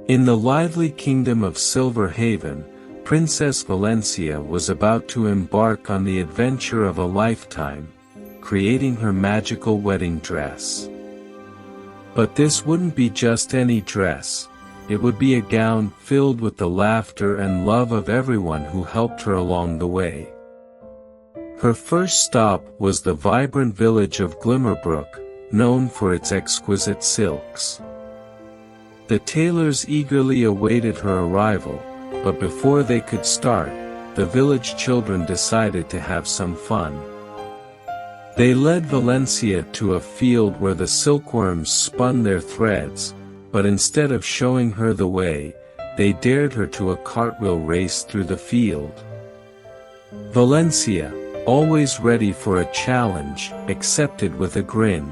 In the lively kingdom of Silver Haven, Princess Valencia was about to embark on the adventure of a lifetime, creating her magical wedding dress. But this wouldn't be just any dress, it would be a gown filled with the laughter and love of everyone who helped her along the way. Her first stop was the vibrant village of Glimmerbrook, known for its exquisite silks. The tailors eagerly awaited her arrival, but before they could start, the village children decided to have some fun. They led Valencia to a field where the silkworms spun their threads, but instead of showing her the way, they dared her to a cartwheel race through the field. Valencia, always ready for a challenge, accepted with a grin.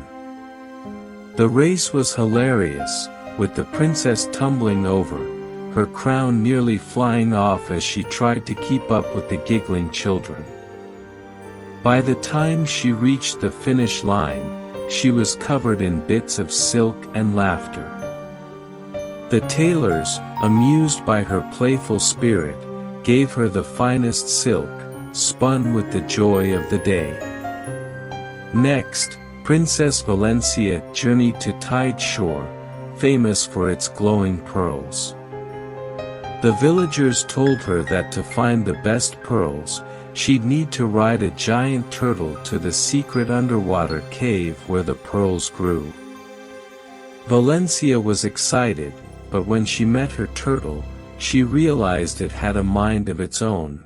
The race was hilarious, with the princess tumbling over, her crown nearly flying off as she tried to keep up with the giggling children. By the time she reached the finish line, she was covered in bits of silk and laughter. The tailors, amused by her playful spirit, gave her the finest silk, spun with the joy of the day. Next, Princess Valencia journeyed to Tide Shore, famous for its glowing pearls. The villagers told her that to find the best pearls, she'd need to ride a giant turtle to the secret underwater cave where the pearls grew. Valencia was excited, but when she met her turtle, she realized it had a mind of its own.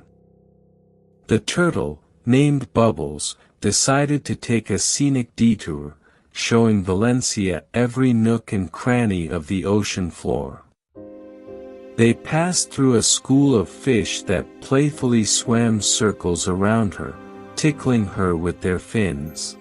The turtle, named Bubbles, decided to take a scenic detour, showing Valencia every nook and cranny of the ocean floor. They passed through a school of fish that playfully swam circles around her, tickling her with their fins.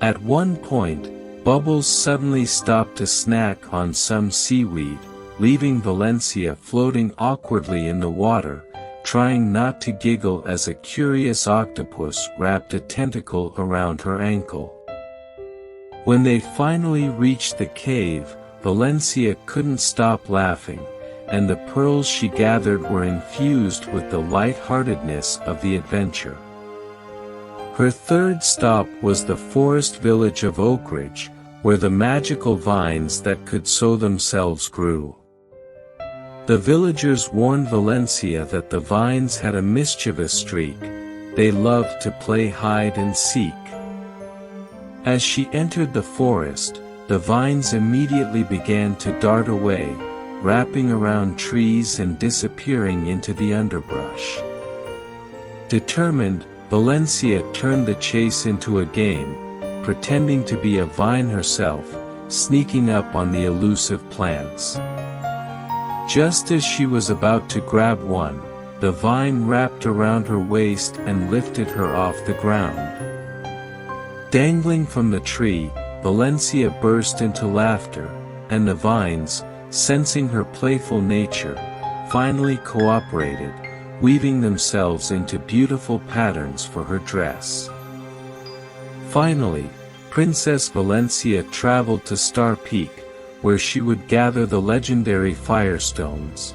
At one point, Bubbles suddenly stopped to snack on some seaweed, leaving Valencia floating awkwardly in the water, trying not to giggle as a curious octopus wrapped a tentacle around her ankle. When they finally reached the cave, Valencia couldn't stop laughing, and the pearls she gathered were infused with the light-heartedness of the adventure. Her third stop was the forest village of Oakridge, where the magical vines that could sow themselves grew. The villagers warned Valencia that the vines had a mischievous streak, they loved to play hide and seek. As she entered the forest, the vines immediately began to dart away, wrapping around trees and disappearing into the underbrush. Determined, Valencia turned the chase into a game, pretending to be a vine herself, sneaking up on the elusive plants. Just as she was about to grab one, the vine wrapped around her waist and lifted her off the ground. Dangling from the tree, Valencia burst into laughter, and the vines, sensing her playful nature, finally cooperated, weaving themselves into beautiful patterns for her dress. Finally, Princess Valencia traveled to Star Peak, where she would gather the legendary firestones.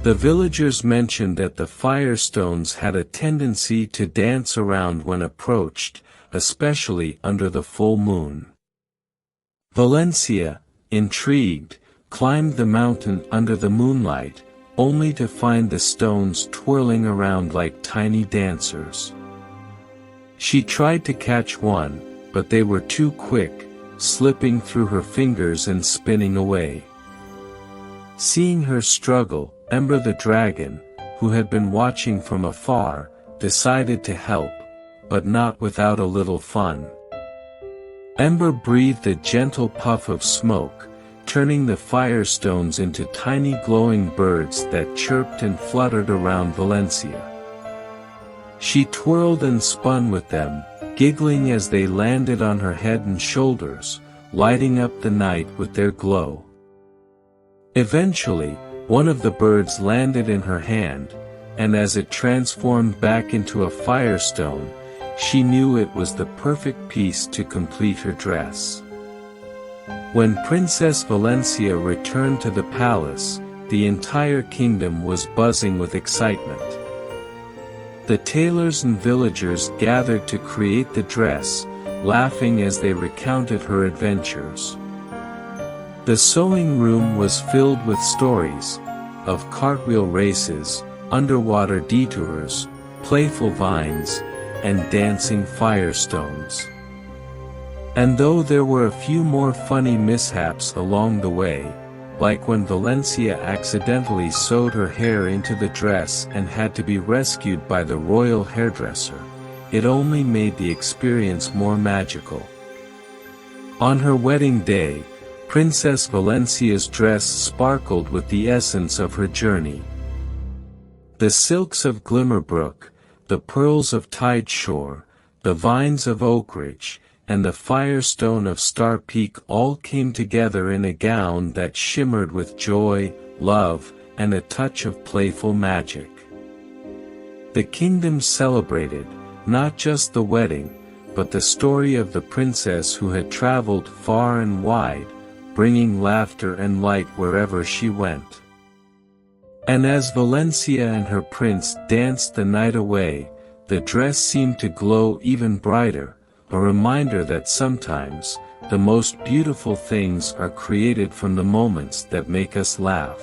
The villagers mentioned that the firestones had a tendency to dance around when approached, especially under the full moon. Valencia, intrigued, climbed the mountain under the moonlight, only to find the stones twirling around like tiny dancers. She tried to catch one, but they were too quick, slipping through her fingers and spinning away. Seeing her struggle, Ember the dragon, who had been watching from afar, decided to help, but not without a little fun. Ember breathed a gentle puff of smoke, turning the firestones into tiny glowing birds that chirped and fluttered around Valencia. She twirled and spun with them, giggling as they landed on her head and shoulders, lighting up the night with their glow. Eventually, one of the birds landed in her hand, and as it transformed back into a firestone, she knew it was the perfect piece to complete her dress. When Princess Valencia returned to the palace, the entire kingdom was buzzing with excitement. The tailors and villagers gathered to create the dress, laughing as they recounted her adventures. The sewing room was filled with stories of cartwheel races, underwater detours, playful vines, and dancing firestones. And though there were a few more funny mishaps along the way, like when Valencia accidentally sewed her hair into the dress and had to be rescued by the royal hairdresser, it only made the experience more magical. On her wedding day, Princess Valencia's dress sparkled with the essence of her journey. The silks of Glimmerbrook, the pearls of Tide Shore, the vines of Oakridge, and the firestone of Star Peak all came together in a gown that shimmered with joy, love, and a touch of playful magic. The kingdom celebrated, not just the wedding, but the story of the princess who had traveled far and wide, bringing laughter and light wherever she went. And as Valencia and her prince danced the night away, the dress seemed to glow even brighter, a reminder that sometimes, the most beautiful things are created from the moments that make us laugh.